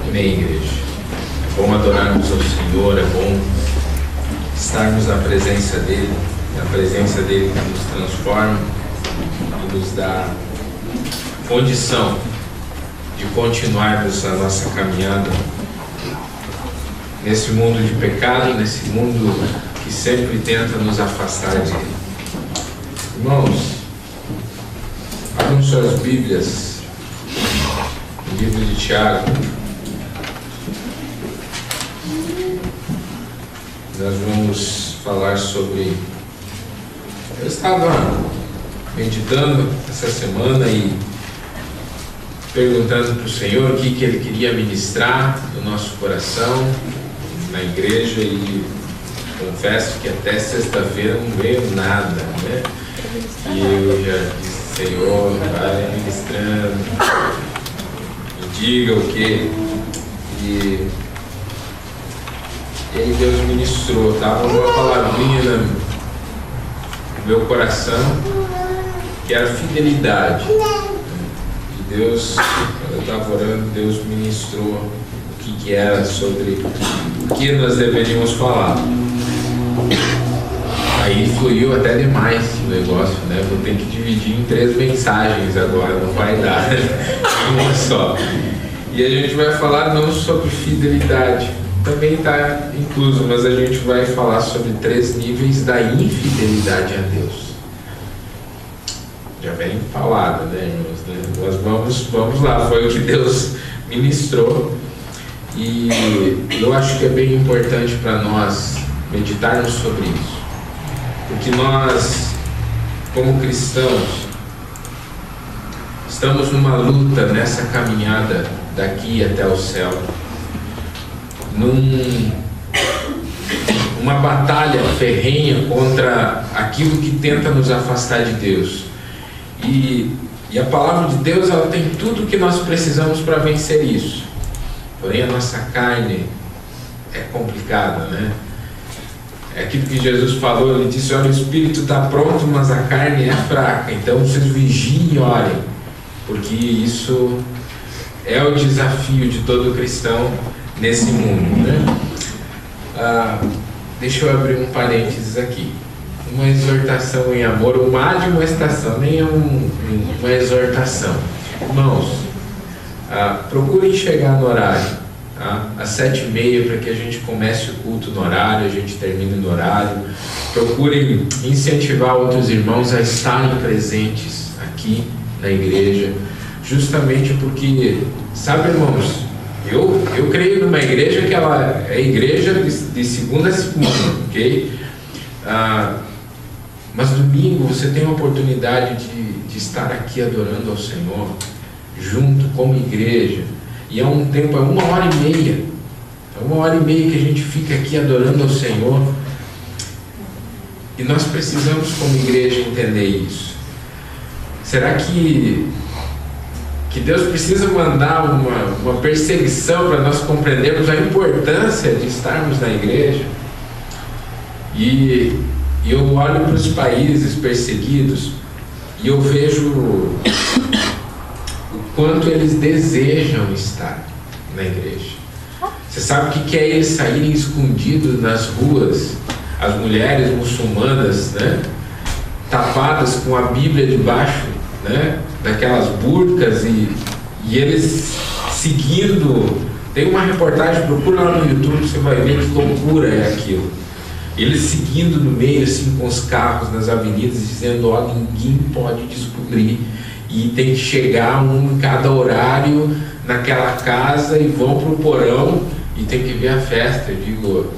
Amém, igreja. É bom adorarmos ao Senhor, é bom estarmos na presença dEle, na presença dEle que nos transforma e nos dá condição de continuarmos a nossa caminhada nesse mundo de pecado, nesse mundo que sempre tenta nos afastar dele. Irmãos, abram suas Bíblias no livro de Tiago. Nós vamos falar sobre... Eu estava meditando essa semana e perguntando para o Senhor o que Ele queria ministrar no nosso coração, na igreja, e confesso que até sexta-feira não veio nada, né? E eu já disse: Senhor, vai ministrando, me diga o que. E aí Deus ministrou, estava uma palavrinha no meu coração, que era fidelidade. E Deus, quando eu estava orando, Deus ministrou o que era sobre o que nós deveríamos falar. Aí fluiu até demais o negócio, né? Vou ter que dividir em 3 mensagens agora, não vai dar uma só. E a gente vai falar não sobre fidelidade, também está incluso, mas a gente vai falar sobre 3 níveis da infidelidade a Deus. Já bem falado, né, irmãos? Nós vamos lá, foi o que Deus ministrou. E eu acho que é bem importante para nós meditarmos sobre isso, porque nós, como cristãos, estamos numa luta nessa caminhada daqui até o céu, uma batalha ferrenha contra aquilo que tenta nos afastar de Deus. E a palavra de Deus, ela tem tudo o que nós precisamos para vencer isso. Porém, a nossa carne é complicada, né? É aquilo que Jesus falou, Ele disse: olha, o espírito está pronto, mas a carne é fraca. Então, vocês vigiem e orem, porque isso é o desafio de todo cristão nesse mundo, né? Deixa eu abrir um parênteses aqui. Uma exortação em amor, uma admoestação, nem é uma exortação. Irmãos, procurem chegar no horário, tá? Às 7h30, para que a gente comece o culto no horário, a gente termine no horário. Procurem incentivar outros irmãos a estarem presentes aqui na igreja, justamente porque, sabe, irmãos, eu creio numa igreja que ela é igreja de segunda a segunda, ok? Mas domingo você tem a oportunidade de estar aqui adorando ao Senhor, junto como igreja, e é um tempo, é 1h30, é 1h30 que a gente fica aqui adorando ao Senhor, e nós precisamos como igreja entender isso. Será que Deus precisa mandar uma perseguição para nós compreendermos a importância de estarmos na igreja? E eu olho para os países perseguidos e eu vejo o quanto eles desejam estar na igreja. Você sabe o que é eles saírem escondidos nas ruas, as mulheres muçulmanas, né, tapadas com a Bíblia debaixo, né, daquelas burcas, e eles seguindo. Tem uma reportagem, procura lá no YouTube, você vai ver que loucura é aquilo. Eles seguindo no meio, assim, com os carros nas avenidas, dizendo: ó, ninguém pode descobrir, e tem que chegar um em cada horário naquela casa, e vão pro porão e tem que ver a festa. Eu digo,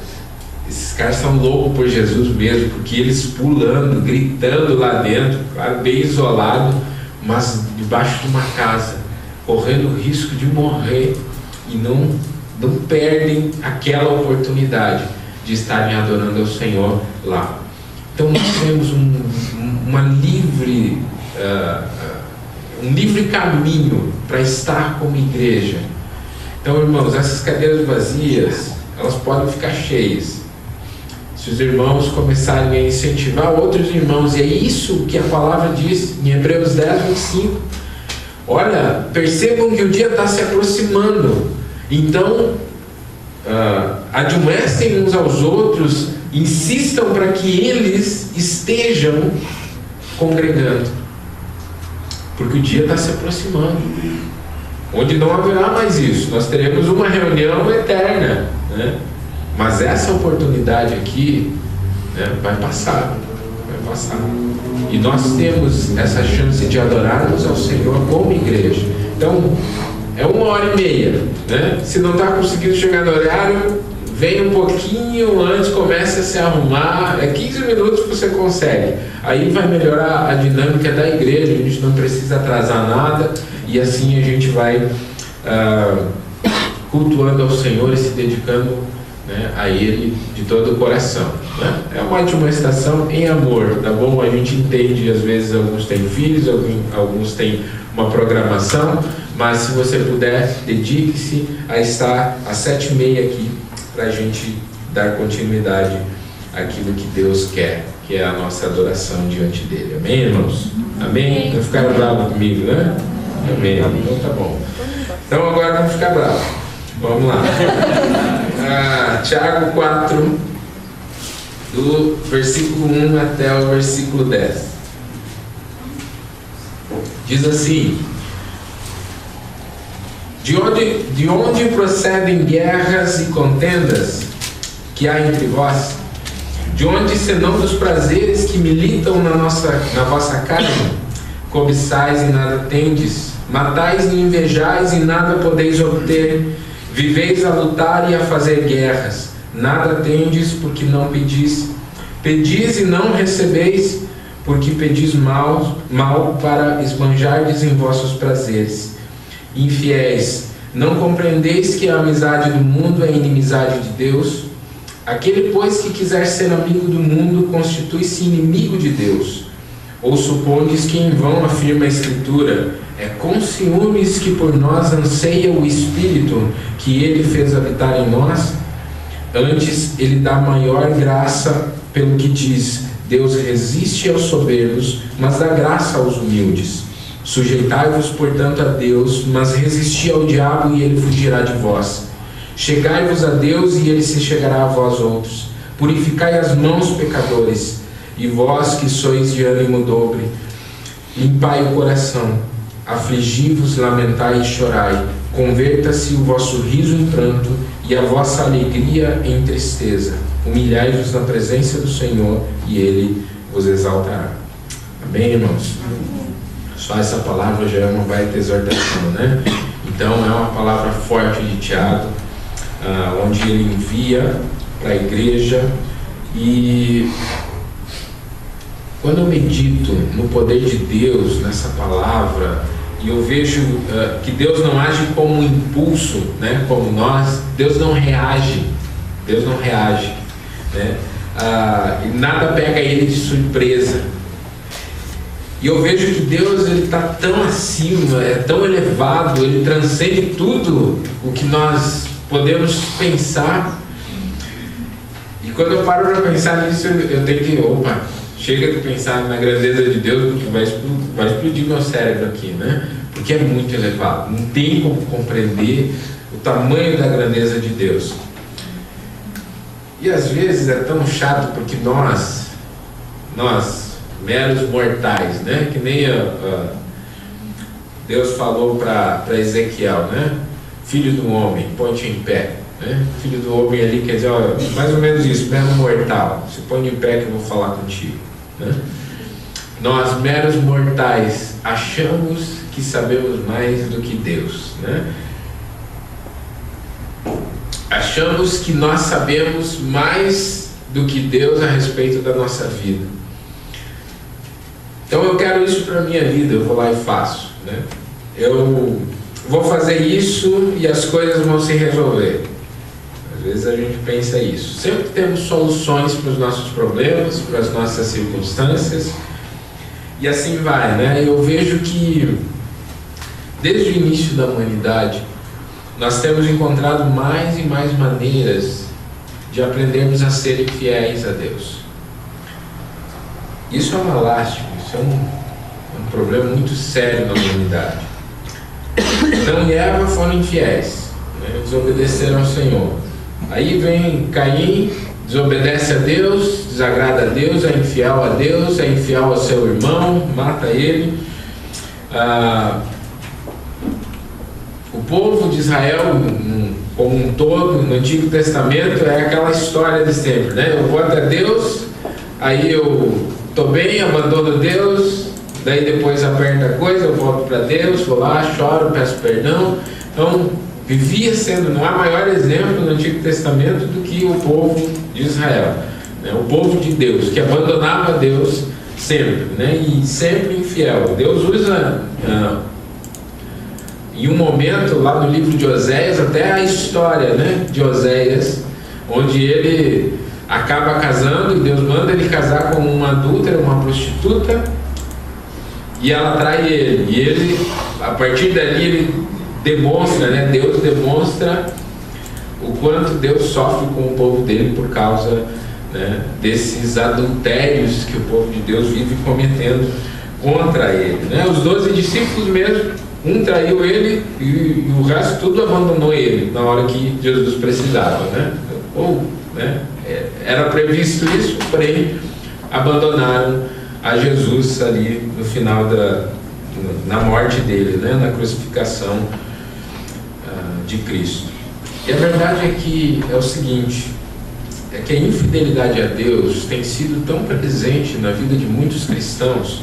esses caras são loucos por Jesus mesmo, porque eles pulando, gritando lá dentro, claro, bem isolado, mas debaixo de uma casa, correndo o risco de morrer, e não perdem aquela oportunidade de estarem adorando ao Senhor lá. Então nós temos um livre caminho para estar como igreja. Então, irmãos, essas cadeiras vazias, elas podem ficar cheias se os irmãos começarem a incentivar outros irmãos. E é isso que a palavra diz em Hebreus 10:25, Olha, percebam que o dia está se aproximando. Então, admoestem uns aos outros, insistam para que eles estejam congregando, porque o dia está se aproximando, onde não haverá mais isso. Nós teremos uma reunião eterna, né? Mas essa oportunidade aqui, né, vai passar. E nós temos essa chance de adorarmos ao Senhor como igreja. Então, é 1h30, né? Se não está conseguindo chegar no horário, vem um pouquinho antes, comece a se arrumar. 15 minutos que você consegue. Aí vai melhorar a dinâmica da igreja, a gente não precisa atrasar nada, e assim a gente vai cultuando ao Senhor e se dedicando, né, a Ele de todo o coração, né? É uma admoestação em amor, tá bom? A gente entende, às vezes alguns têm filhos, alguns têm uma programação, mas se você puder, dedique-se a estar às 7h30 aqui, para a gente dar continuidade àquilo que Deus quer, que é a nossa adoração diante dele. Amém, irmãos? Amém? Não ficaram bravos comigo, né? Amém. Então tá bom. Então agora vamos ficar bravos. Vamos lá. Tiago 4, do versículo 1 até o versículo 10. Diz assim: de onde procedem guerras e contendas que há entre vós? De onde, senão dos prazeres que militam na vossa carne? Cobiçais e nada tendes, matais e invejais e nada podeis obter, viveis a lutar e a fazer guerras, nada tendes porque não pedis, pedis e não recebeis, porque pedis mal para esbanjardes em vossos prazeres. Infiéis, não compreendeis que a amizade do mundo é inimizade de Deus? Aquele, pois, que quiser ser amigo do mundo, constitui-se inimigo de Deus. Ou supondes que em vão afirma a Escritura: é com ciúmes que por nós anseia o Espírito que Ele fez habitar em nós? Antes, Ele dá maior graça, pelo que diz: Deus resiste aos soberbos, mas dá graça aos humildes. Sujeitai-vos, portanto, a Deus, mas resisti ao diabo e ele fugirá de vós. Chegai-vos a Deus e ele se chegará a vós outros. Purificai as mãos, pecadores, e vós que sois de ânimo dobre, limpai o coração, afligi-vos, lamentai e chorai. Converta-se o vosso riso em pranto e a vossa alegria em tristeza. Humilhai-vos na presença do Senhor e ele vos exaltará. Amém, irmãos? Só essa palavra já é uma baita exortação, né? Então é uma palavra forte de Tiago, onde ele envia para a igreja. E quando eu medito no poder de Deus nessa palavra, e eu vejo que Deus não age como um impulso, né? Como nós, Deus não reage, né? E nada pega ele de surpresa. E eu vejo que Deus, ele está tão acima, é tão elevado, ele transcende tudo o que nós podemos pensar. E quando eu paro para pensar nisso, eu tenho que, chega de pensar na grandeza de Deus, porque vai explodir meu cérebro aqui, né? Porque é muito elevado, não tem como compreender o tamanho da grandeza de Deus. E às vezes é tão chato, porque nós meros mortais, né? Que nem Deus falou para Ezequiel, né? Filho do homem, põe-te em pé, né? Filho do homem ali quer dizer, mais ou menos isso, mero mortal, se põe em pé que eu vou falar contigo, né? Nós, meros mortais, achamos que sabemos mais do que Deus, né? Achamos que nós sabemos mais do que Deus a respeito da nossa vida. Então eu quero isso para a minha vida, eu vou lá e faço, né? Eu vou fazer isso e as coisas vão se resolver. Às vezes a gente pensa isso. Sempre temos soluções para os nossos problemas, para as nossas circunstâncias, e assim vai, né? Eu vejo que desde o início da humanidade nós temos encontrado mais e mais maneiras de aprendermos a serem fiéis a Deus. Isso é uma lástima, isso é um problema muito sério na humanidade. Adão e Eva foram infiéis, né? Desobedeceram ao Senhor. Aí vem Caim, desobedece a Deus, desagrada a Deus, é infiel a Deus, é infiel ao seu irmão, mata ele. O povo de Israel, como um todo, no Antigo Testamento, é aquela história de sempre, né? Eu vou até Deus, aí eu estou bem, abandono Deus, daí depois aperta a coisa, eu volto para Deus, vou lá, choro, peço perdão. Então, vivia sendo, não há maior exemplo no Antigo Testamento do que o povo de Israel, né? O povo de Deus, que abandonava Deus sempre, né? E sempre infiel. Deus usa em um momento lá no livro de Oséias, até a história, né, de Oséias, onde ele acaba casando e Deus manda ele casar com uma adúltera, uma prostituta, e ela trai ele. E ele, a partir dali, ele demonstra, né, Deus demonstra o quanto Deus sofre com o povo dele por causa, né, desses adultérios que o povo de Deus vive cometendo contra ele, né? Os 12 discípulos mesmo, um traiu ele e o resto tudo abandonou ele na hora que Jesus precisava, né? Né? Era previsto isso, porém abandonaram a Jesus ali no final na morte dele, né? Na crucificação de Cristo. E a verdade é que é o seguinte, é que a infidelidade a Deus tem sido tão presente na vida de muitos cristãos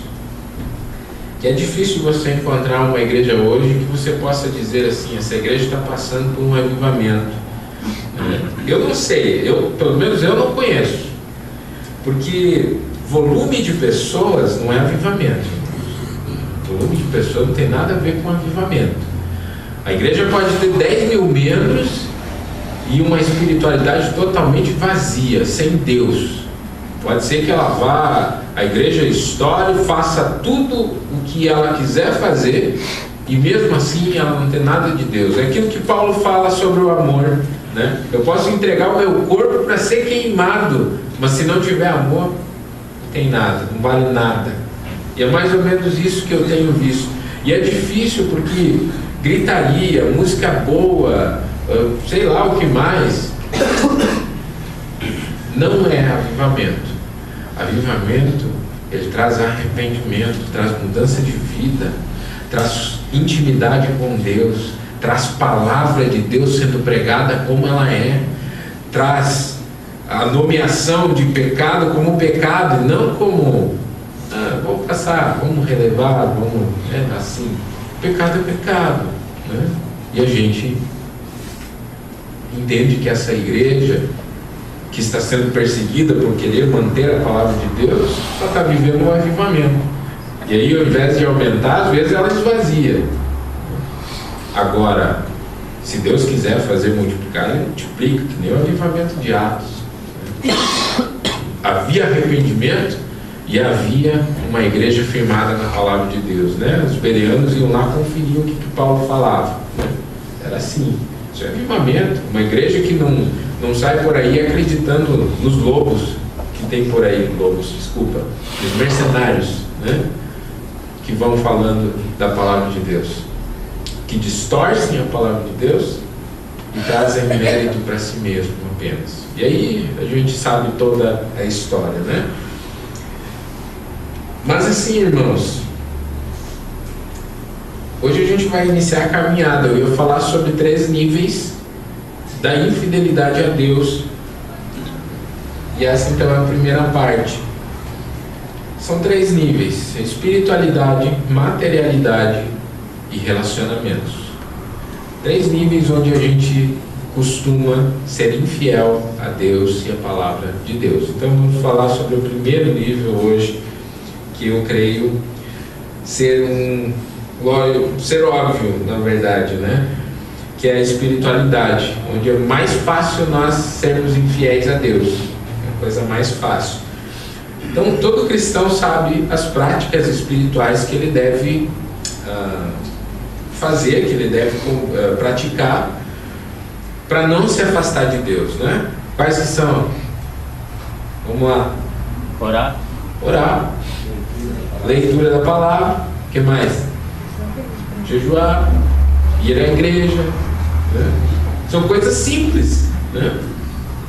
que é difícil você encontrar uma igreja hoje que você possa dizer assim, essa igreja está passando por um avivamento. Eu não sei, pelo menos eu não conheço, porque volume de pessoas não é avivamento. Volume de pessoas não tem nada a ver com avivamento. A igreja pode ter 10 mil membros e uma espiritualidade totalmente vazia, sem Deus. Pode ser que ela vá, a igreja estoure, faça tudo o que ela quiser fazer e mesmo assim ela não tem nada de Deus. É aquilo que Paulo fala sobre o amor, né? Eu posso entregar o meu corpo para ser queimado, mas se não tiver amor, não tem nada, não vale nada. E é mais ou menos isso que eu tenho visto. E é difícil porque gritaria, música boa, sei lá o que mais, não é avivamento. Avivamento, ele traz arrependimento, traz mudança de vida, traz intimidade com Deus, traz palavra de Deus sendo pregada como ela é, traz a nomeação de pecado como pecado, e não como vamos passar, vamos relevar, vamos, assim. Pecado é pecado, né? E a gente entende que essa igreja que está sendo perseguida por querer manter a palavra de Deus, só está vivendo um avivamento. E aí, ao invés de aumentar, às vezes ela esvazia. Agora, se Deus quiser fazer multiplicar, Ele multiplica, que nem o avivamento de Atos. Havia arrependimento e havia uma igreja firmada na palavra de Deus, né? Os bereanos iam lá conferir o que Paulo falava, né? Era assim. Isso é avivamento. Uma igreja que não sai por aí acreditando nos lobos que tem por aí, os mercenários, né? Que vão falando da palavra de Deus, que distorcem a palavra de Deus e trazem mérito para si mesmo apenas. E aí a gente sabe toda a história, né? Mas assim, irmãos, hoje a gente vai iniciar a caminhada. Eu ia falar sobre 3 níveis da infidelidade a Deus. E essa então é a primeira parte. São 3 níveis: espiritualidade, materialidade e relacionamentos. 3 níveis onde a gente costuma ser infiel a Deus e a palavra de Deus. Então vamos falar sobre o primeiro nível hoje, que eu creio ser óbvio, na verdade, né? Que é a espiritualidade, onde é mais fácil nós sermos infiéis a Deus. É a coisa mais fácil. Então todo cristão sabe as práticas espirituais que ele deve fazer, que ele deve praticar para não se afastar de Deus, né? Quais que são? Vamos lá. Orar. Leitura da palavra. O que mais? Jejuar. ir à igreja, né? São coisas simples, né?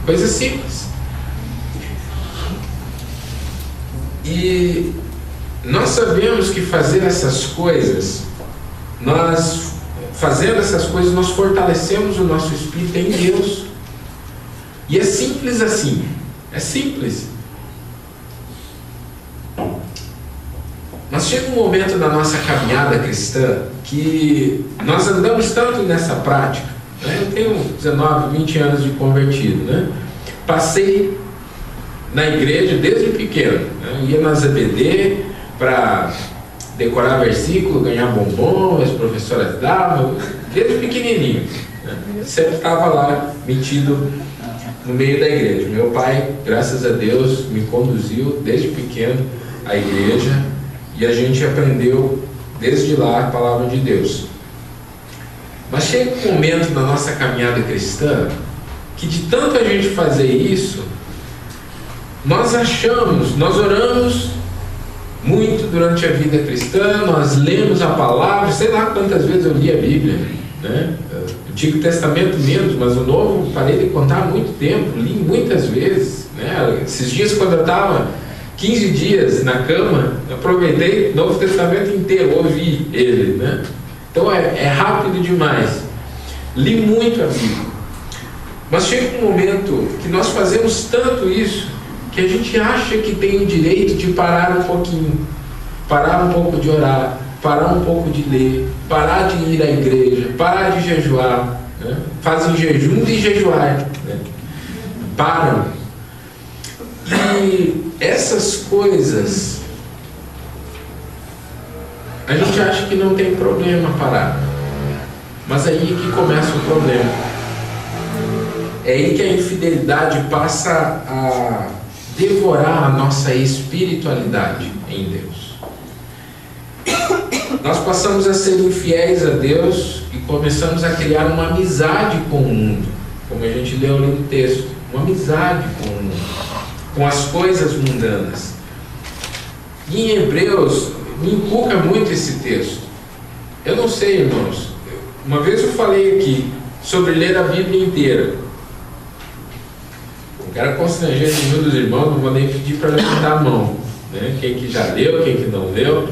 Coisas simples. E nós sabemos que fazer essas coisas, fazendo essas coisas, nós fortalecemos o nosso espírito em Deus. E é simples assim. É simples. Mas chega um momento na nossa caminhada cristã que nós andamos tanto nessa prática, né? Eu tenho 19, 20 anos de convertido, né? Passei na igreja desde pequeno, né? Ia na ZBD para decorar versículo, ganhar bombom, as professoras davam, desde pequenininho, né? Sempre estava lá metido no meio da igreja. Meu pai, graças a Deus, me conduziu desde pequeno à igreja e a gente aprendeu desde lá a palavra de Deus. Mas chega um momento na nossa caminhada cristã que, de tanto a gente fazer isso, nós oramos muito durante a vida cristã, nós lemos a palavra, sei lá quantas vezes eu li a Bíblia, né? O Antigo Testamento menos, mas o Novo parei de contar há muito tempo, li muitas vezes, né? Esses dias, quando eu estava 15 dias na cama, aproveitei o Novo Testamento inteiro, ouvi ele, né? Então é rápido demais. Li muito a Bíblia. Mas chega um momento que nós fazemos tanto isso que a gente acha que tem o direito de parar um pouquinho, parar um pouco de orar, parar um pouco de ler, parar de ir à igreja, parar de jejuar, né? Fazem jejum de jejuar, né? Param. E essas coisas a gente acha que não tem problema parar, mas aí é que começa o problema. É aí que a infidelidade passa a devorar a nossa espiritualidade em Deus. Nós passamos a ser infiéis a Deus e começamos a criar uma amizade com o mundo, como a gente leu ali no texto, uma amizade com o mundo, com as coisas mundanas. E em Hebreus me inculca muito esse texto. Eu não sei, irmãos, uma vez eu falei aqui sobre ler a Bíblia inteira. Eu quero constranger nenhum dos irmãos, não vou nem pedir para levantar a mão, né? Quem que já leu, quem que não leu.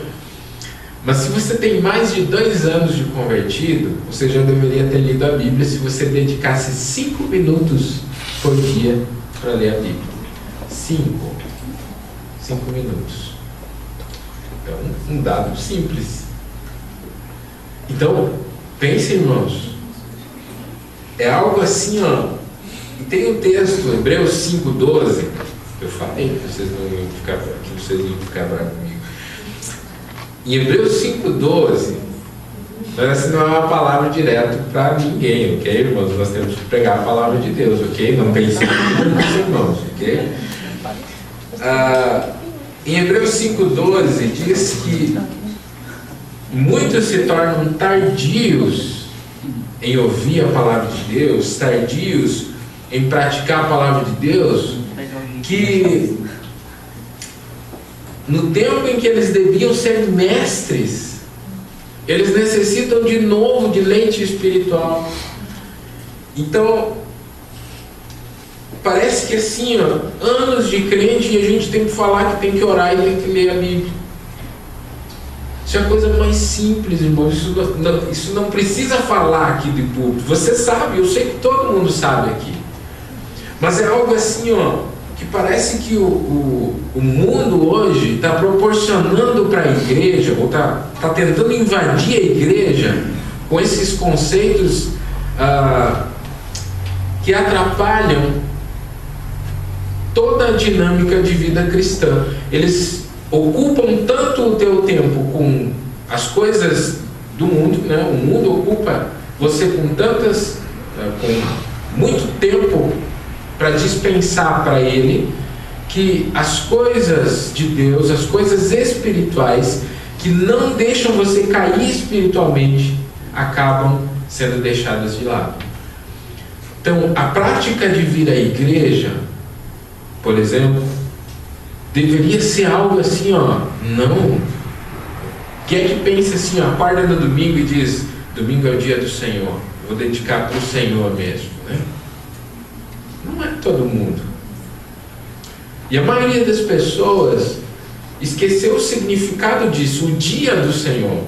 Mas se você tem mais de 2 anos de convertido, você já deveria ter lido a Bíblia se você dedicasse 5 minutos por dia para ler a Bíblia. 5 minutos. É um dado simples. Então, pense, irmãos, é algo assim, ó. E tem um texto, Hebreus 5:12, eu falei que vocês não iam ficar bravos comigo. Em Hebreus 5:12, mas essa não é uma palavra direta para ninguém, ok, irmãos? Nós temos que pregar a palavra de Deus, ok? Não pense nos irmãos, ok? Em Hebreus 5:12 diz que muitos se tornam tardios em ouvir a palavra de Deus, tardios em praticar a palavra de Deus, que no tempo em que eles deviam ser mestres, eles necessitam de novo de leite espiritual. Então, parece que assim, ó, anos de crente e a gente tem que falar que tem que orar e tem que ler a Bíblia. Isso é a coisa mais simples, irmão. Isso não precisa falar aqui de público. Você sabe, eu sei que todo mundo sabe aqui. Mas é algo assim, ó, que parece que o mundo hoje está proporcionando para a igreja, ou está tentando invadir a igreja com esses conceitos que atrapalham toda a dinâmica de vida cristã. Eles ocupam tanto o teu tempo com as coisas do mundo, né? O mundo ocupa você com muito tempo para dispensar para ele, que as coisas de Deus, as coisas espirituais que não deixam você cair espiritualmente, acabam sendo deixadas de lado. Então, a prática de vir à igreja, por exemplo, deveria ser algo assim, ó, não. Quem é que pensa assim, ó, acorda no domingo e diz, domingo é o dia do Senhor, vou dedicar para o Senhor mesmo, né? Não é todo mundo. E a maioria das pessoas esqueceu o significado disso, o dia do Senhor.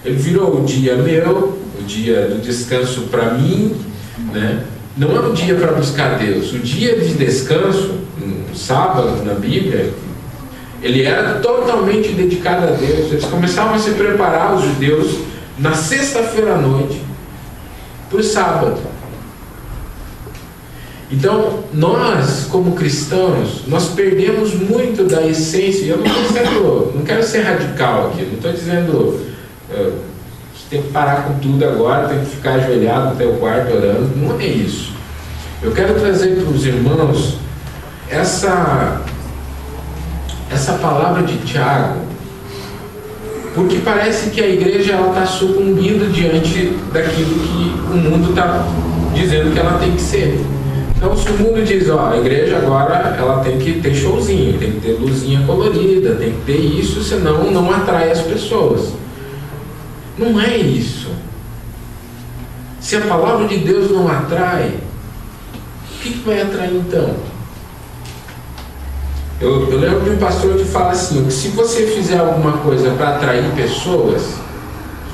Ele virou o dia meu, o dia do descanso para mim, né? Não é um dia para buscar Deus. O dia de descanso, no sábado na Bíblia, ele era totalmente dedicado a Deus. Eles começavam a se preparar, os judeus, na sexta-feira à noite, para o sábado. Então, nós, como cristãos, nós perdemos muito da essência. Eu não quero ser radical aqui, não estou dizendo você tem que parar com tudo agora, tem que ficar ajoelhado no teu quarto orando. Não é isso. Eu quero trazer para os irmãos essa palavra de Tiago, porque parece que a igreja está sucumbindo diante daquilo que o mundo está dizendo que ela tem que ser. Então, se o mundo diz, a igreja agora ela tem que ter showzinho, tem que ter luzinha colorida, tem que ter isso, senão não atrai as pessoas. Não é isso. Se a palavra de Deus não atrai, o que vai atrair então? Eu lembro de um pastor que fala assim, que se você fizer alguma coisa para atrair pessoas, se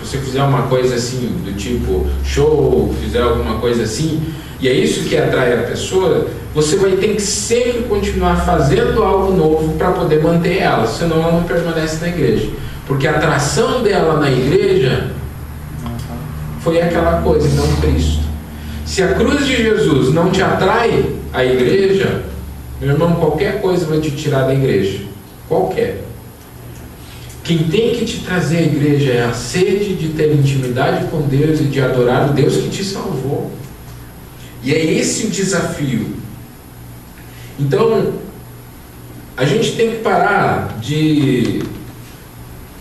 você fizer uma coisa assim, do tipo show, fizer alguma coisa assim, e é isso que atrai a pessoa, você vai ter que sempre continuar fazendo algo novo para poder manter ela, senão ela não permanece na igreja. Porque a atração dela na igreja foi aquela coisa, não Cristo. Se a cruz de Jesus não te atrai à igreja, meu irmão, qualquer coisa vai te tirar da igreja. Qualquer. Quem tem que te trazer à igreja é a sede de ter intimidade com Deus e de adorar o Deus que te salvou. E é esse o desafio. Então, a gente tem que parar de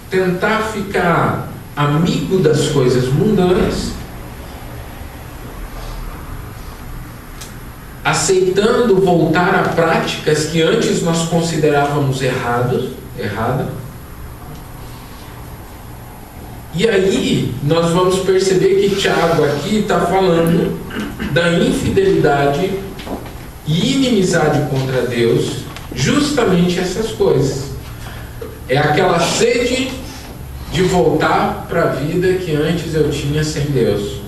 tentar ficar amigo das coisas mundanas, aceitando voltar a práticas que antes nós considerávamos errada. E aí nós vamos perceber que Tiago aqui está falando da infidelidade e inimizade contra Deus, justamente essas coisas. É aquela sede de voltar para a vida que antes eu tinha sem Deus.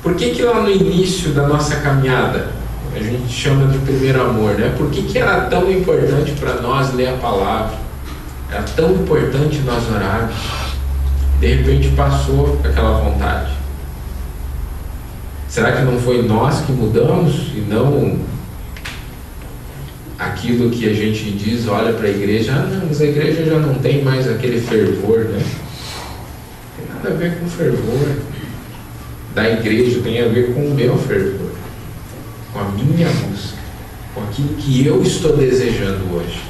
Por que lá no início da nossa caminhada, a gente chama de primeiro amor, né? Por que era tão importante para nós ler a palavra? Era tão importante nós orarmos? De repente passou aquela vontade. Será que não foi nós que mudamos e não aquilo que a gente diz, olha para a igreja, não, mas a igreja já não tem mais aquele fervor, né? Não tem nada a ver com o fervor da igreja, tem a ver com o meu fervor, com a minha busca, com aquilo que eu estou desejando hoje.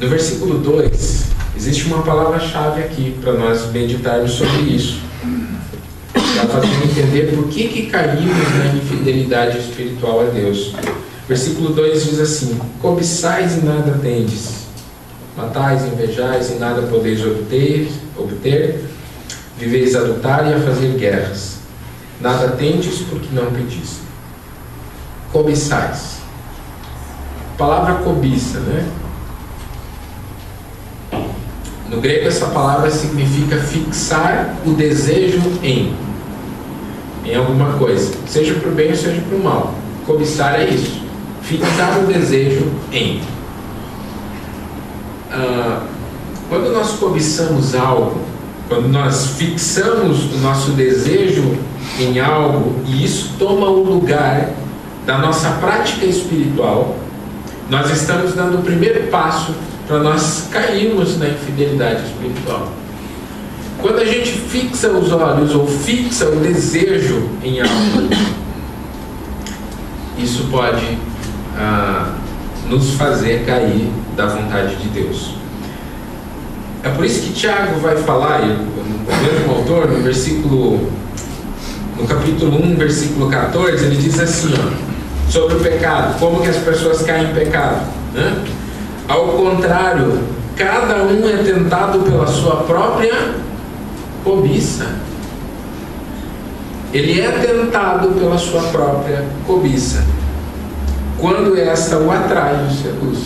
No versículo 2, existe uma palavra-chave aqui para nós meditarmos sobre isso, para fazer entender por que caímos na infidelidade espiritual a Deus. Versículo 2 diz assim: cobiçais e nada tendes, matais, invejais e nada podeis obter, viveis a lutar e a fazer guerras, nada tendes porque não pedis. Cobiçais. Palavra cobiça, né? No grego essa palavra significa fixar o desejo em alguma coisa, seja para o bem ou seja para o mal. Cobiçar é isso, fixar o desejo em. Quando nós cobiçamos algo, quando nós fixamos o nosso desejo em algo e isso toma o lugar da nossa prática espiritual, nós estamos dando o primeiro passo para nós cairmos na infidelidade espiritual. Quando a gente fixa os olhos ou fixa o desejo em algo, isso pode nos fazer cair da vontade de Deus. É por isso que Tiago vai falar, o mesmo autor, no capítulo 1, versículo 14, ele diz assim, sobre o pecado, como que as pessoas caem em pecado, né? Ao contrário, cada um é tentado pela sua própria cobiça. Ele é tentado pela sua própria cobiça, quando esta o atrai e o seduz.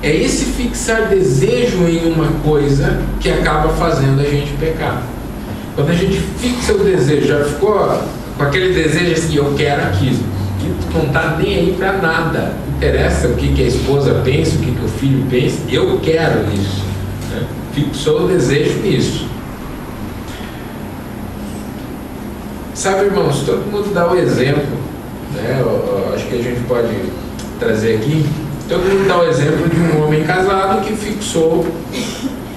É esse fixar desejo em uma coisa que acaba fazendo a gente pecar. Quando a gente fixa o desejo, já ficou com aquele desejo assim, eu quero aquilo, e tu não está nem aí para nada, não interessa o que a esposa pensa, o que o filho pensa, eu quero isso, né? Fixou o desejo nisso. Sabe, irmãos, todo mundo dá o exemplo, né? Eu acho que a gente pode trazer aqui. Todo mundo dá o exemplo de um homem casado que fixou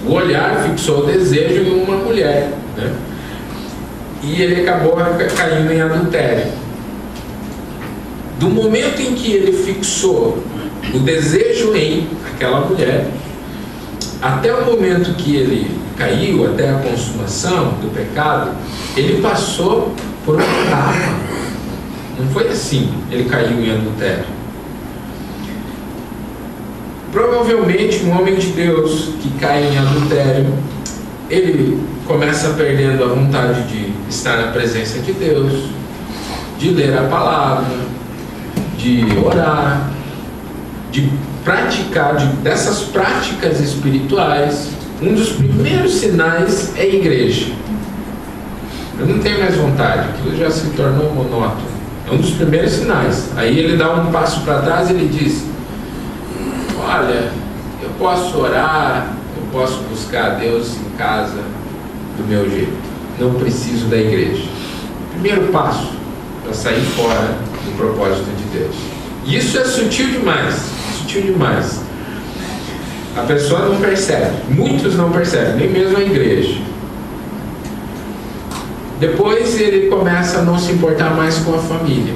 o olhar, fixou o desejo em uma mulher, né? E ele acabou caindo em adultério. Do momento em que ele fixou o desejo em aquela mulher, até o momento que ele caiu, até a consumação do pecado, ele passou por uma etapa. Não foi assim, ele caiu em adultério. Provavelmente um homem de Deus que cai em adultério, ele começa perdendo a vontade de estar na presença de Deus, de ler a palavra, de orar, de praticar, dessas práticas espirituais. Um dos primeiros sinais é a igreja. Eu não tenho mais vontade, aquilo já se tornou monótono. É um dos primeiros sinais. Aí ele dá um passo para trás e ele diz: olha, eu posso orar, eu posso buscar a Deus em casa do meu jeito, não preciso da igreja. Primeiro passo para sair fora do propósito de Deus. E isso é sutil demais, sutil demais. A pessoa não percebe, muitos não percebem, nem mesmo a igreja. Depois ele começa a não se importar mais com a família.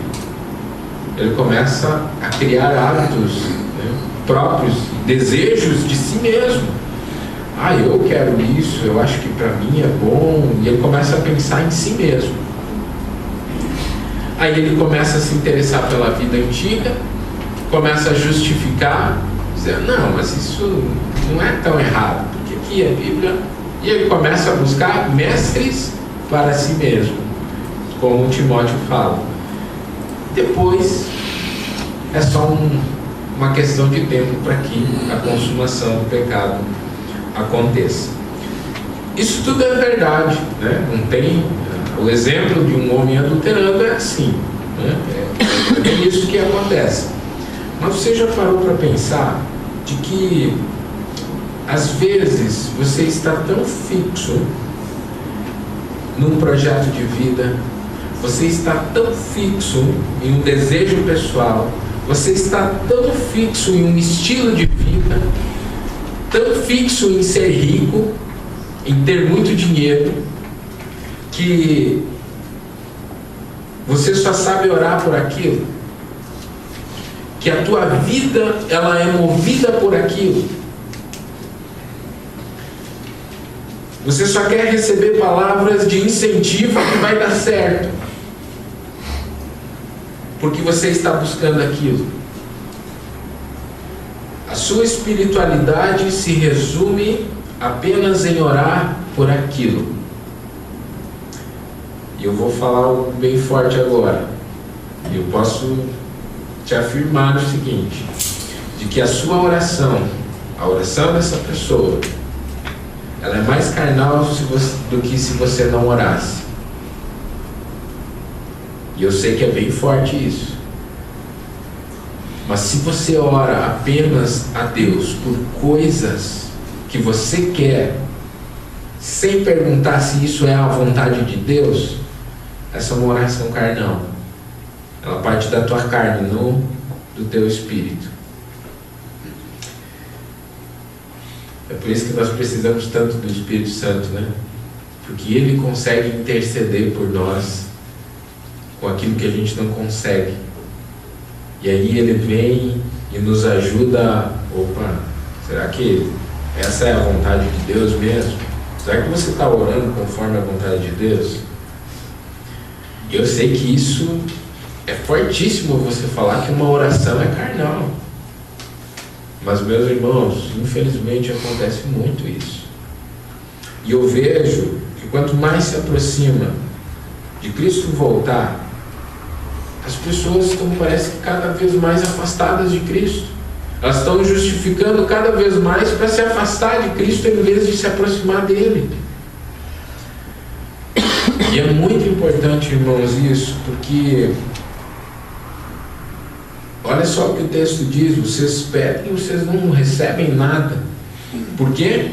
Ele começa a criar hábitos, né, próprios, desejos de si mesmo. Eu quero isso, eu acho que para mim é bom. E ele começa a pensar em si mesmo. Aí ele começa a se interessar pela vida antiga, começa a justificar, dizer, não, mas isso não é tão errado, porque aqui é a Bíblia. E ele começa a buscar mestres para si mesmo, como Timóteo fala. Depois é só uma questão de tempo para que a consumação do pecado aconteça. Isso tudo é verdade, né? Não tem o exemplo de um homem adulterando, é assim, né? É isso que acontece. Mas você já parou para pensar de que às vezes você está tão fixo num projeto de vida, você está tão fixo em um desejo pessoal, você está tão fixo em um estilo de vida, tão fixo em ser rico, em ter muito dinheiro, que você só sabe orar por aquilo, que a tua vida ela é movida por aquilo. Você só quer receber palavras de incentivo que vai dar certo, porque você está buscando aquilo. A sua espiritualidade se resume apenas em orar por aquilo. E eu vou falar algo bem forte agora. E eu posso te afirmar o seguinte, de que a sua oração, a oração dessa pessoa, ela é mais carnal do que se você não orasse. E eu sei que é bem forte isso. Mas se você ora apenas a Deus por coisas que você quer, sem perguntar se isso é a vontade de Deus, essa é uma oração carnal. Ela parte da tua carne, não do teu espírito. É por isso que nós precisamos tanto do Espírito Santo, né? Porque ele consegue interceder por nós com aquilo que a gente não consegue. E aí ele vem e nos ajuda. Opa, será que essa é a vontade de Deus mesmo? Será que você está orando conforme a vontade de Deus? Eu sei que isso é fortíssimo, você falar que uma oração é carnal. Mas, meus irmãos, infelizmente acontece muito isso. E eu vejo que quanto mais se aproxima de Cristo voltar, as pessoas estão, parece que, cada vez mais afastadas de Cristo. Elas estão justificando cada vez mais para se afastar de Cristo em vez de se aproximar dele. E é muito importante, irmãos, isso, porque olha só o que o texto diz: vocês pedem e vocês não recebem nada. Por quê?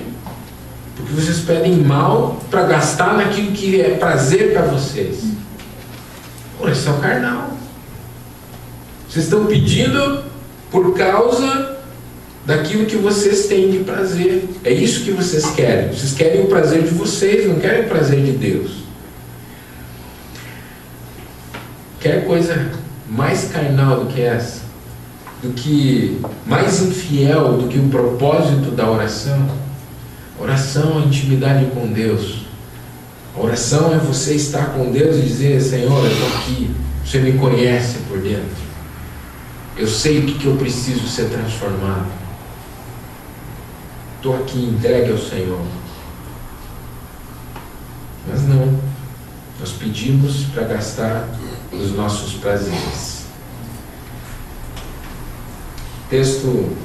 Porque vocês pedem mal para gastar naquilo que é prazer para vocês. Oração carnal. Vocês estão pedindo por causa daquilo que vocês têm de prazer. É isso que vocês querem. Vocês querem o prazer de vocês, não querem o prazer de Deus. Quer coisa mais carnal do que essa? Do que mais infiel do que o propósito da oração? A oração é intimidade com Deus. A oração é você estar com Deus e dizer: Senhor, eu estou aqui, você me conhece por dentro, eu sei o que eu preciso ser transformado, estou aqui entregue ao Senhor. Mas não, nós pedimos para gastar os nossos prazeres. O texto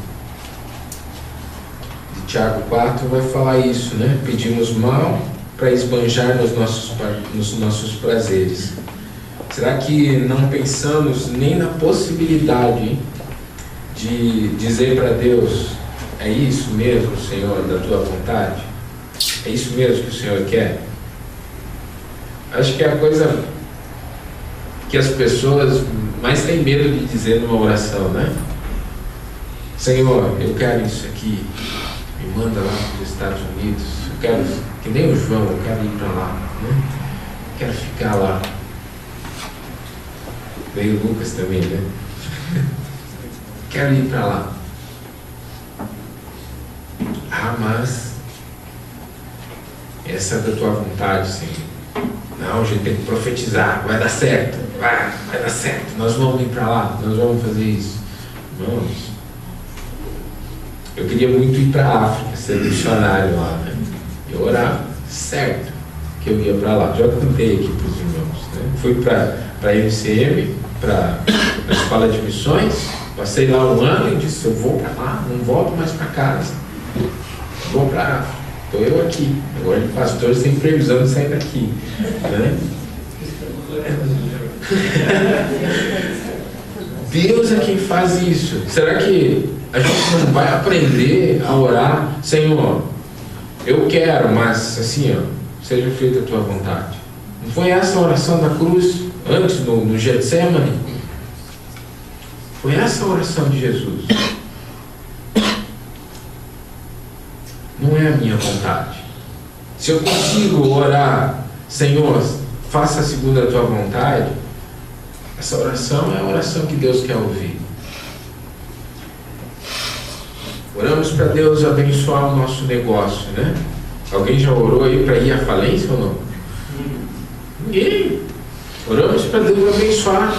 de Tiago 4 vai falar isso, né? Pedimos mal para esbanjar nos nossos prazeres. Será que não pensamos nem na possibilidade de dizer para Deus: é isso mesmo, Senhor, da tua vontade? É isso mesmo que o Senhor quer? Acho que é a coisa que as pessoas mais têm medo de dizer numa oração, né? Senhor, eu quero isso aqui, me manda lá para os Estados Unidos, eu quero, que nem o João, eu quero ir para lá, né? Quero ficar lá. Veio o Lucas também, né? Quero ir para lá. Ah, mas essa é da tua vontade, Senhor. Não, a gente tem que profetizar, vai dar certo, vai dar certo, nós vamos ir para lá, nós vamos fazer isso. Irmãos, eu queria muito ir para a África, ser missionário lá, né? Eu orava certo que eu ia para lá. Já contei aqui para os irmãos, né? Fui para a MCM, para a Escola de Missões, passei lá um ano e disse: eu vou para lá, não volto mais para casa, vou para a África. Estou eu aqui, agora de pastor sem previsão de sair daqui, né? Deus é quem faz isso. Será que a gente não vai aprender a orar: Senhor, eu quero, mas assim, ó, seja feita a tua vontade? Não foi essa a oração da cruz antes no Getsemane? Foi essa a oração de Jesus. Não é a minha vontade. Se eu consigo orar: Senhor, faça segundo a tua vontade, essa oração é a oração que Deus quer ouvir. Oramos para Deus abençoar o nosso negócio, né? Alguém já orou aí para ir à falência ou não? Ninguém. Oramos para Deus abençoar.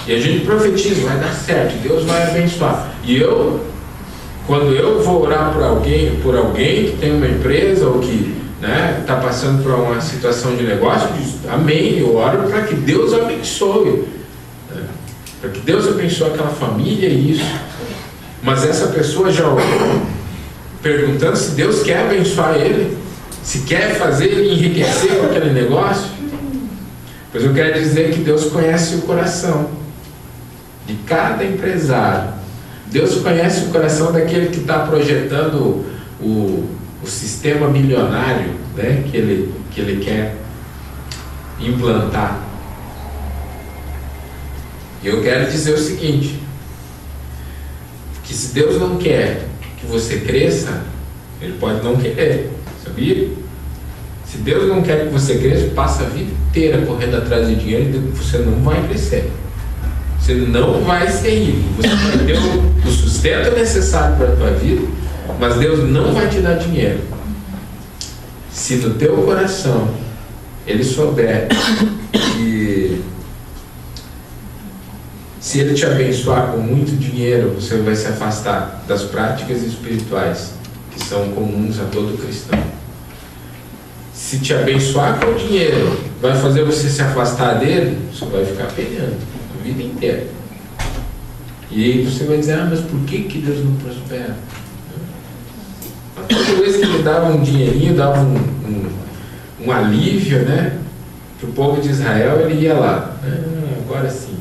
E a gente profetiza: vai dar certo, Deus vai abençoar. E quando eu vou orar por alguém que tem uma empresa ou que está passando por uma situação de negócio, eu digo: amém, eu oro para que Deus abençoe, né? Para que Deus abençoe aquela família e isso. Mas essa pessoa já orou perguntando se Deus quer abençoar ele, se quer fazer ele enriquecer com aquele negócio. Pois eu quero dizer que Deus conhece o coração de cada empresário. Deus conhece o coração daquele que está projetando o sistema milionário, né, que ele quer implantar. E eu quero dizer o seguinte: que se Deus não quer que você cresça, Ele pode não querer, sabia? Se Deus não quer que você cresça, passa a vida inteira correndo atrás de dinheiro e você não vai crescer. Você não vai ser rico. Você vai ter o sustento necessário para a tua vida, mas Deus não vai te dar dinheiro. Se no teu coração Ele souber que se Ele te abençoar com muito dinheiro, você vai se afastar das práticas espirituais que são comuns a todo cristão. se te abençoar com o dinheiro vai fazer você se afastar dele, você vai ficar penando a vida inteira. E aí você vai dizer, mas por que Deus não prospera? Mas toda vez que ele dava um dinheirinho, dava um alívio, né, para o povo de Israel, ele ia lá. Agora sim,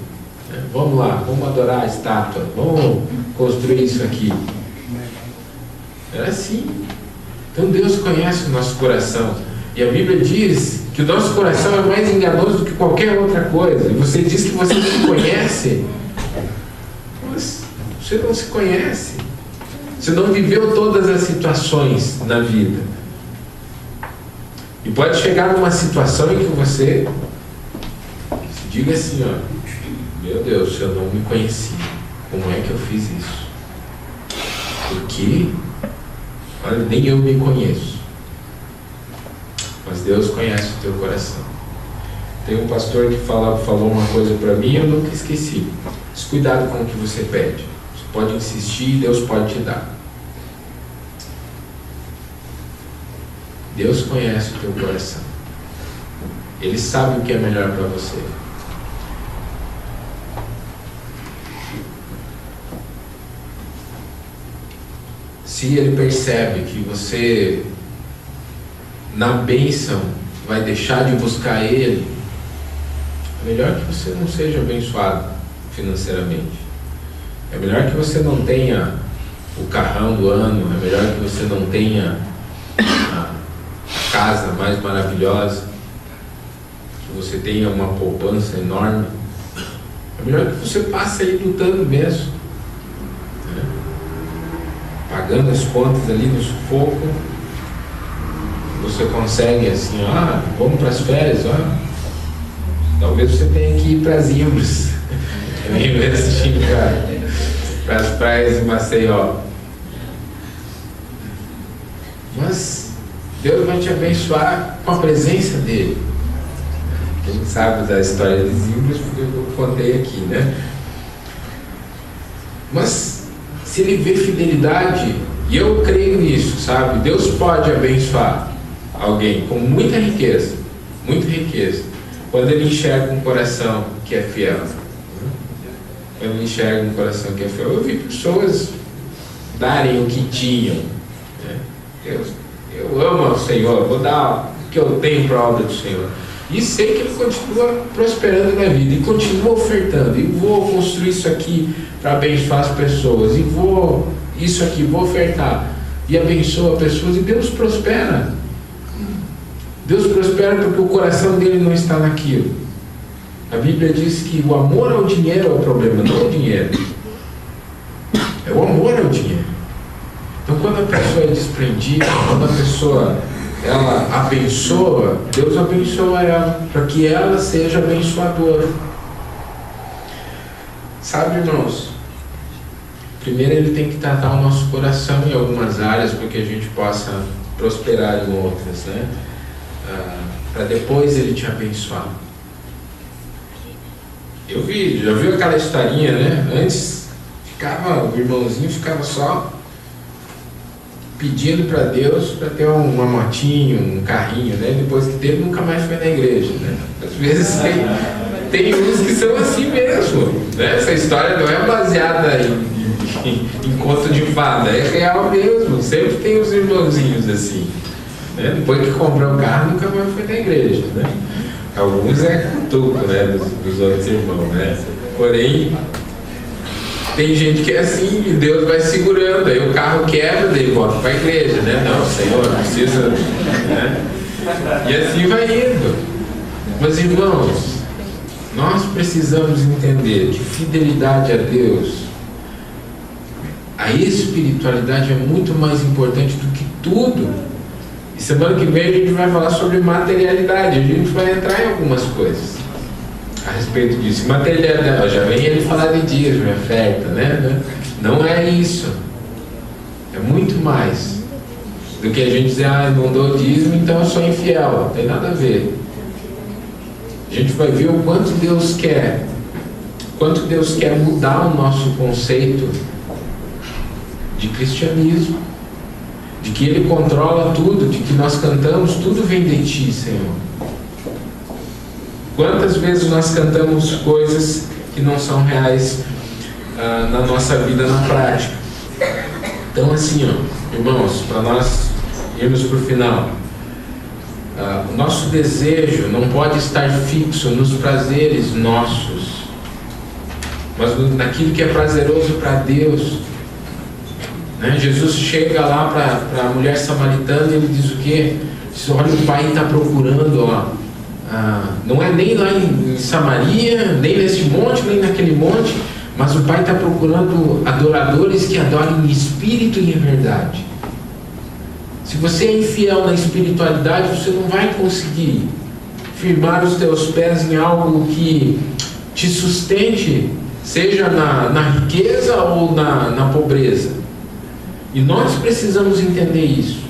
vamos lá, vamos adorar a estátua, vamos construir isso aqui. Era assim. Então Deus conhece o nosso coração. E a Bíblia diz que o nosso coração é mais enganoso do que qualquer outra coisa. E você diz que você se conhece, mas você não se conhece. Você não viveu todas as situações na vida. E pode chegar numa situação em que você se diga assim, meu Deus, eu não me conheci. Como é que eu fiz isso? Porque, olha, nem eu me conheço. Mas Deus conhece o teu coração. Tem um pastor que falou uma coisa para mim e eu nunca esqueci. Cuidado com o que você pede. Você pode insistir e Deus pode te dar. Deus conhece o teu coração. Ele sabe o que é melhor para você. Se Ele percebe que você, na bênção, vai deixar de buscar Ele, é melhor que você não seja abençoado financeiramente. É melhor que você não tenha o carrão do ano. É melhor que você não tenha a casa mais maravilhosa, que você tenha uma poupança enorme. É melhor que você passe aí lutando mesmo, né? Pagando as contas ali no sufoco. Você consegue assim, vamos para as férias, talvez você tenha que ir para as Imbros, em vez de ir para as praias de Maceió. Mas Deus vai te abençoar com a presença dele. Quem sabe da história de Imbros, porque eu contei aqui, né? Mas se ele vê fidelidade, e eu creio nisso, sabe? Deus pode abençoar alguém com muita riqueza, quando ele enxerga um coração que é fiel. Quando ele enxerga um coração que é fiel. Eu vi pessoas darem o que tinham, né? Eu amo o Senhor, vou dar o que eu tenho para a obra do Senhor. E sei que Ele continua prosperando na vida, e continua ofertando, e vou construir isso aqui para abençoar as pessoas, e vou ofertar, e abençoa pessoas, e Deus prospera. Deus prospera porque o coração dele não está naquilo. A Bíblia diz que o amor ao dinheiro é o problema, não o dinheiro. É o amor ao dinheiro. Então, quando a pessoa é desprendida, quando a pessoa ela abençoa, Deus abençoa ela, para que ela seja abençoadora. Sabe, irmãos, primeiro Ele tem que tratar o nosso coração em algumas áreas, para que a gente possa prosperar em outras, né? Para depois Ele te abençoar. Já viu aquela historinha, né? Antes o irmãozinho ficava só pedindo para Deus para ter uma motinha, um carrinho, né? Depois que teve, nunca mais foi na igreja, né? Às vezes tem uns que são assim mesmo, né? Essa história não é baseada em conto de fada, é real mesmo. Sempre tem os irmãozinhos assim, né? Depois que comprou o carro, nunca mais foi na igreja, né? Alguns é cutuco, né? Dos outros irmãos, né? Porém, tem gente que é assim, e Deus vai segurando, aí o carro quebra, daí volta para a igreja, né? Não, Senhor, precisa, né? E assim vai indo. Mas, irmãos, nós precisamos entender que fidelidade a Deus, a espiritualidade é muito mais importante do que tudo. E semana que vem a gente vai falar sobre materialidade, a gente vai entrar em algumas coisas a respeito disso. Materialidade, já vem ele falar de dízimo, oferta, né? Não é isso. É muito mais do que a gente dizer, não dou dízimo, então eu sou infiel. Não tem nada a ver. A gente vai ver o quanto Deus quer mudar o nosso conceito de cristianismo, de que Ele controla tudo, de que nós cantamos, tudo vem de Ti, Senhor. Quantas vezes nós cantamos coisas que não são reais na nossa vida, na prática? Então, assim, irmãos, para nós irmos para o final, o nosso desejo não pode estar fixo nos prazeres nossos, mas naquilo que é prazeroso para Deus. Né? Jesus chega lá para a mulher samaritana e ele diz o quê? Diz: olha, o Pai está procurando, não é nem lá em Samaria, nem nesse monte, nem naquele monte, mas o Pai está procurando adoradores que adorem em espírito e em verdade. Se você é infiel na espiritualidade, você não vai conseguir firmar os teus pés em algo que te sustente, seja na riqueza ou na pobreza. E nós precisamos entender isso.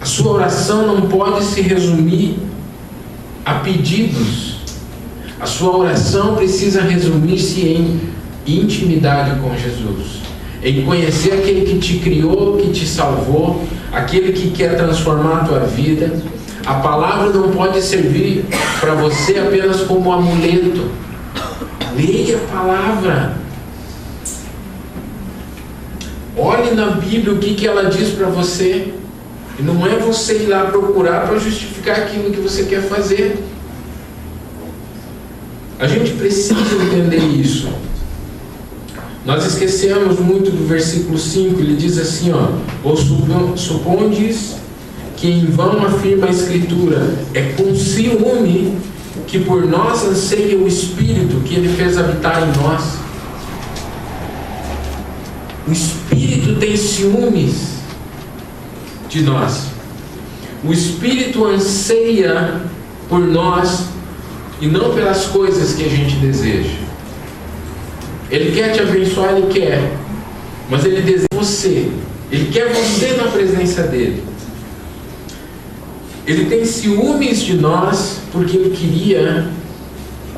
A sua oração não pode se resumir a pedidos. A sua oração precisa resumir-se em intimidade com Jesus, em conhecer aquele que te criou, que te salvou, aquele que quer transformar a tua vida. A palavra não pode servir para você apenas como amuleto. Leia a palavra. Olhe na Bíblia o que ela diz para você. E não é você ir lá procurar para justificar aquilo que você quer fazer. A gente precisa entender isso. Nós esquecemos muito do versículo 5, ele diz assim, ou supondes que em vão afirma a Escritura, é com ciúme que por nós anseia o Espírito que Ele fez habitar em nós. O Espírito tem ciúmes de nós. O Espírito anseia por nós e não pelas coisas que a gente deseja. Ele quer te abençoar, Ele quer, mas Ele deseja você. Ele quer você na presença dEle. Ele tem ciúmes de nós porque Ele queria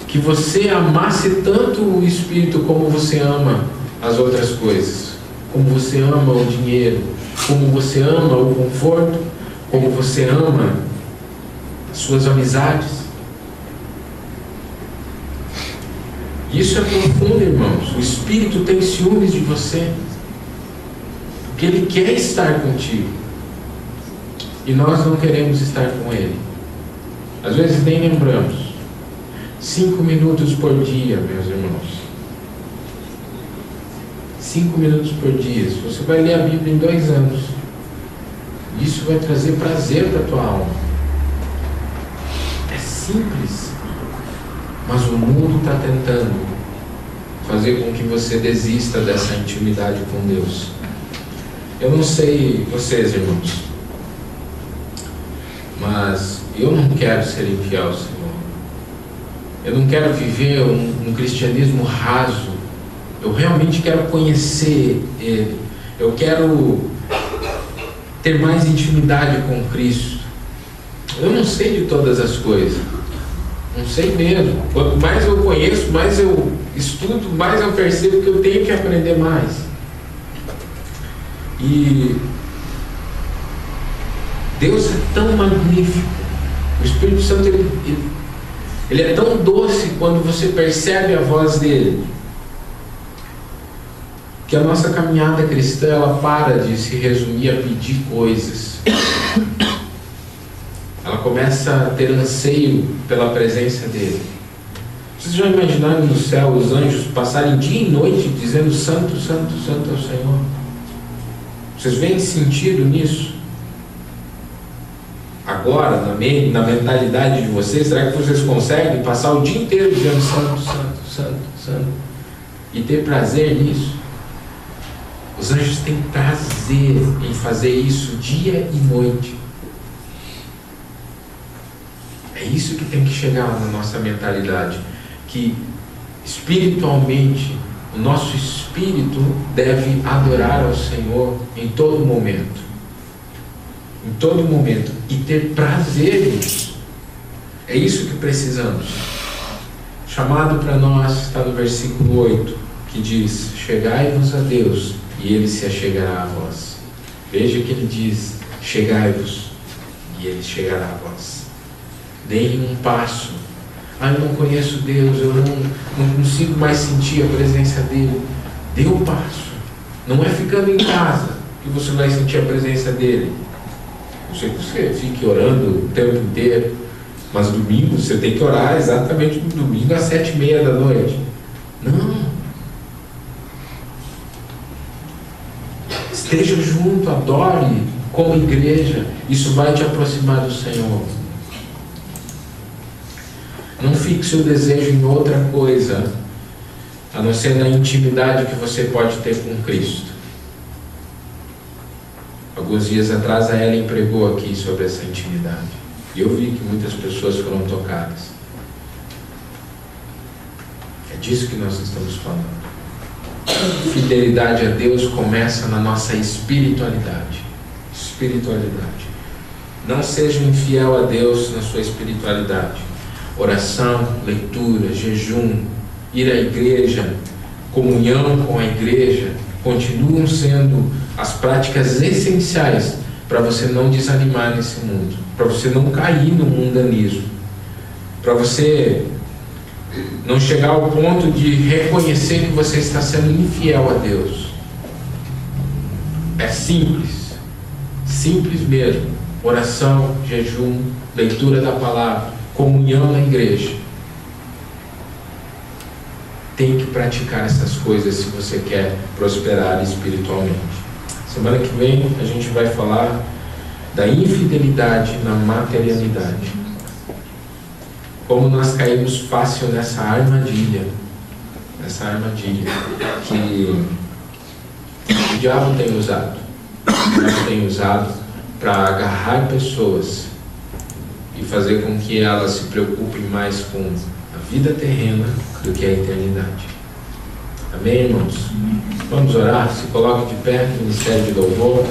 que você amasse tanto o Espírito como você ama as outras coisas, como você ama o dinheiro, como você ama o conforto, como você ama as suas amizades. Isso é profundo, irmãos. O Espírito tem ciúmes de você, porque Ele quer estar contigo. E nós não queremos estar com Ele. Às vezes nem lembramos. 5 minutos por dia, meus irmãos. 5 minutos por dia. Você vai ler a Bíblia em 2 anos. Isso vai trazer prazer para a tua alma. É simples. Mas o mundo está tentando fazer com que você desista dessa intimidade com Deus. Eu não sei vocês, irmãos, mas eu não quero ser infiel ao Senhor. Eu não quero viver um cristianismo raso. Eu realmente quero conhecer Ele. Eu quero ter mais intimidade com Cristo. Eu não sei de todas as coisas. Não sei mesmo. Quanto mais eu conheço, mais eu estudo, mais eu percebo que eu tenho que aprender mais. E Deus é tão magnífico. O Espírito Santo ele é tão doce quando você percebe a voz dele, que a nossa caminhada cristã ela para de se resumir a pedir coisas. Ela começa a ter anseio pela presença dele. Vocês já imaginaram no céu os anjos passarem dia e noite dizendo santo, santo, santo é o Senhor? Vocês veem sentido nisso? Agora, na mentalidade de vocês, será que vocês conseguem passar o dia inteiro dizendo santo, santo, santo, santo e ter prazer nisso? Os anjos têm prazer em fazer isso dia e noite. É isso que tem que chegar na nossa mentalidade, que espiritualmente o nosso espírito deve adorar ao Senhor em todo momento. Em todo momento. E ter prazer nisso. É isso que precisamos. O chamado para nós está no versículo 8, que diz: chegai-vos a Deus e Ele se achegará a vós. Veja que ele diz: chegai-vos, e ele chegará a vós. Deem um passo. Eu não conheço Deus, eu não consigo mais sentir a presença dele. Dê um passo. Não é ficando em casa que você vai sentir a presença dele. Não sei que você fique orando o tempo inteiro, mas domingo você tem que orar exatamente no domingo às 7h30 da noite. Não. Esteja junto, adore como igreja. Isso vai te aproximar do Senhor. Não fixe o desejo em outra coisa, a não ser na intimidade que você pode ter com Cristo. Alguns dias atrás a Ellen pregou aqui sobre essa intimidade. E eu vi que muitas pessoas foram tocadas. É disso que nós estamos falando. Fidelidade a Deus começa na nossa espiritualidade. Espiritualidade. Não seja infiel a Deus na sua espiritualidade. Oração, leitura, jejum, ir à igreja, comunhão com a igreja, continuam sendo as práticas essenciais para você não desanimar nesse mundo, para você não cair no mundanismo, para você não chegar ao ponto de reconhecer que você está sendo infiel a Deus. É simples, simples mesmo. Oração, jejum, leitura da palavra, comunhão na igreja. Tem que praticar essas coisas se você quer prosperar espiritualmente. Semana que vem a gente vai falar da infidelidade na materialidade. Como nós caímos fácil nessa armadilha que o diabo tem usado. O diabo tem usado para agarrar pessoas e fazer com que elas se preocupem mais com a vida terrena do que a eternidade. Amém, irmãos? Vamos orar? Se coloque de pé no ministério de louvor.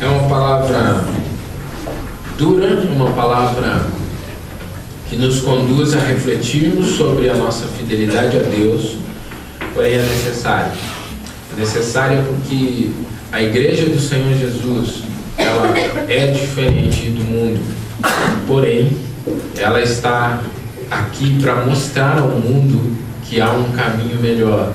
É uma palavra dura, uma palavra que nos conduz a refletirmos sobre a nossa fidelidade a Deus, porém é necessária. É necessária porque a igreja do Senhor Jesus, ela é diferente do mundo, porém ela está aqui para mostrar ao mundo que há um caminho melhor.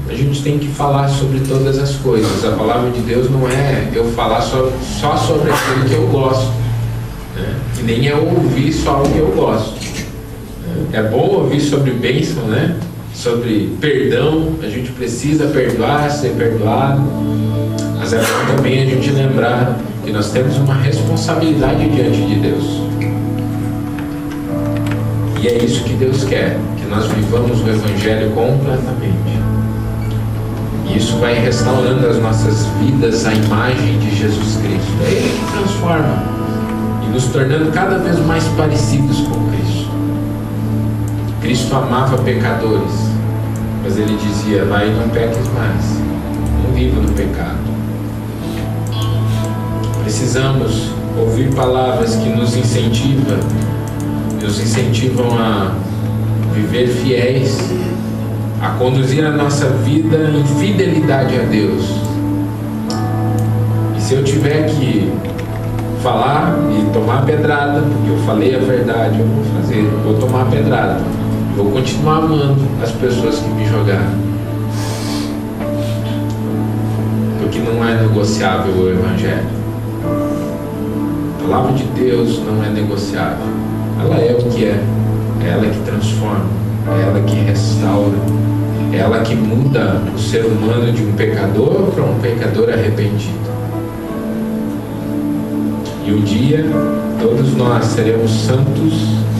A gente tem que falar sobre todas as coisas. A palavra de Deus não é eu falar só sobre aquilo que eu gosto, né? E nem é ouvir só o que eu gosto. É bom ouvir sobre bênção, né? Sobre perdão. A gente precisa perdoar, ser perdoado. Mas é bom também a gente lembrar que nós temos uma responsabilidade diante de Deus. E é isso que Deus quer, que nós vivamos o Evangelho completamente. E isso vai restaurando as nossas vidas à imagem de Jesus Cristo. É Ele que transforma e nos tornando cada vez mais parecidos com Cristo. Cristo amava pecadores, mas Ele dizia: vai e não peques mais, não viva no pecado. Precisamos ouvir palavras que nos incentivam a viver fiéis, a conduzir a nossa vida em fidelidade a Deus. E se eu tiver que falar e tomar pedrada, porque eu falei a verdade, eu vou fazer, vou tomar pedrada, vou continuar amando as pessoas que me jogaram, porque não é negociável o Evangelho. A palavra de Deus não é negociável. Ela é o que é ela que transforma, é ela que restaura, é ela que muda o ser humano de um pecador para um pecador arrependido. E um dia todos nós seremos santos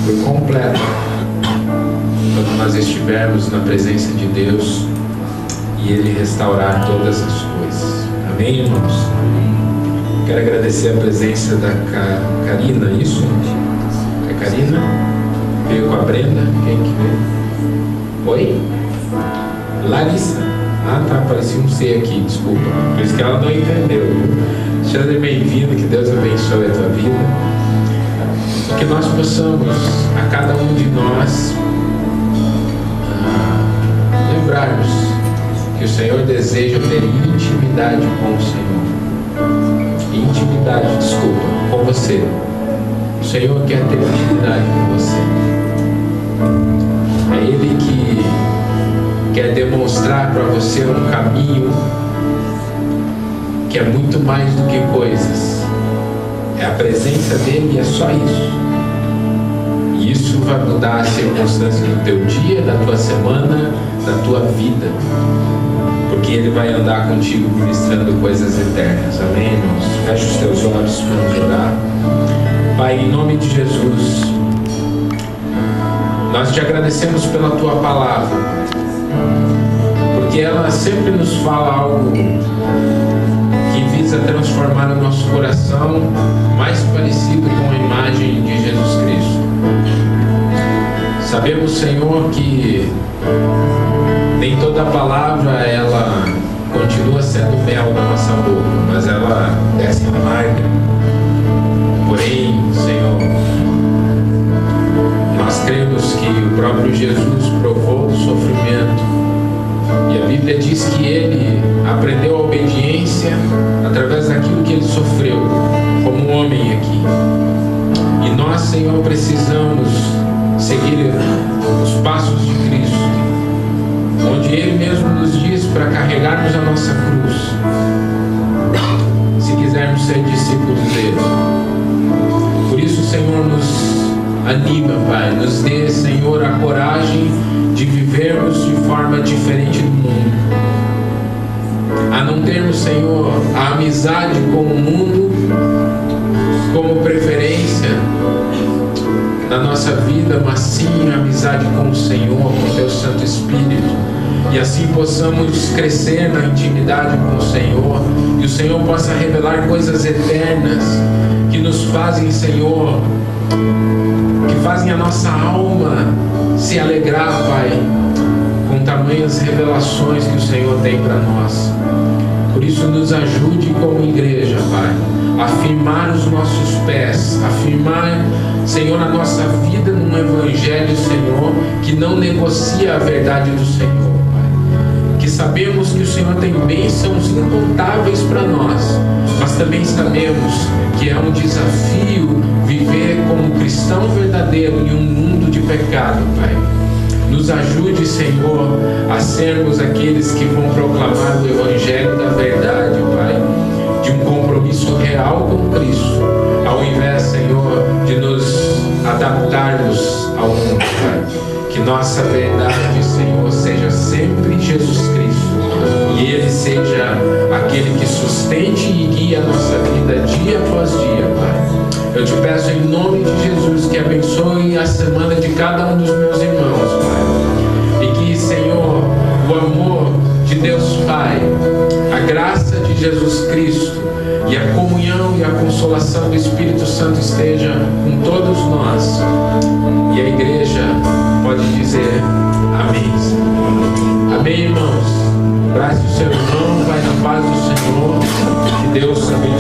por completo, quando nós estivermos na presença de Deus e Ele restaurar todas as coisas. Amém, irmãos? Quero agradecer a presença da Karina, isso? É Karina? Veio com a Brenda? Quem que veio? Oi? Larissa. Ah, tá, parecia um C aqui, desculpa. Por isso que ela não entendeu. Seja bem-vindo, que Deus abençoe a tua vida. Que nós possamos, a cada um de nós, lembrarmos que o Senhor deseja ter intimidade com o Senhor. Intimidade, com você. O Senhor quer ter intimidade com você. É Ele que quer demonstrar para você um caminho que é muito mais do que coisas. É a presença dele e é só isso. E isso vai mudar as circunstâncias do teu dia, da tua semana, da tua vida. Porque ele vai andar contigo ministrando coisas eternas. Amém, irmãos? Feche os teus olhos, vamos orar. Pai, em nome de Jesus, nós te agradecemos pela tua palavra, porque ela sempre nos fala algo que visa transformar o nosso coração mais parecido com a imagem de Jesus Cristo. Sabemos, Senhor, que nem toda palavra ela continua sendo mel na nossa boca, mas ela desce amarga. Porém, Senhor, nós cremos que o próprio Jesus provou o sofrimento. E a Bíblia diz que ele aprendeu a obediência através daquilo que ele sofreu, como um homem aqui. E nós, Senhor, precisamos seguir os passos de Cristo, onde ele mesmo nos diz para carregarmos a nossa cruz, se quisermos ser discípulos dele. Por isso, Senhor, nos anima, Pai, nos dê, Senhor, a coragem de vivermos de forma diferente do mundo, a não termos, Senhor, a amizade com o mundo como preferência na nossa vida, mas sim a amizade com o Senhor, com o Teu Santo Espírito, e assim possamos crescer na intimidade com o Senhor, e o Senhor possa revelar coisas eternas que nos fazem, Senhor, que fazem a nossa alma se alegrar, Pai, com tamanhas revelações que o Senhor tem para nós. Por isso, nos ajude como igreja, Pai, a firmar os nossos pés, a firmar, Senhor, a nossa vida num evangelho, Senhor, que não negocia a verdade do Senhor, Pai. Que sabemos que o Senhor tem bênçãos incontáveis para nós, mas também sabemos que é um desafio viver como cristão verdadeiro em um mundo de pecado, Pai. Nos ajude, Senhor, a sermos aqueles que vão proclamar o Evangelho da verdade, Pai, de um compromisso real com Cristo, ao invés, Senhor, de nos adaptarmos ao mundo, Pai. Que nossa verdade, Senhor, seja sempre Jesus Cristo, e Ele seja aquele que sustente e guia a nossa vida dia após dia, Pai. Eu te peço em nome de Jesus que abençoe a semana de cada um dos meus irmãos, Pai. E que, Senhor, o amor de Deus Pai, a graça de Jesus Cristo e a comunhão e a consolação do Espírito Santo esteja com todos nós. E a igreja pode dizer amém. Amém, irmãos. Abrace o seu irmão, vai na paz do Senhor. Que Deus abençoe.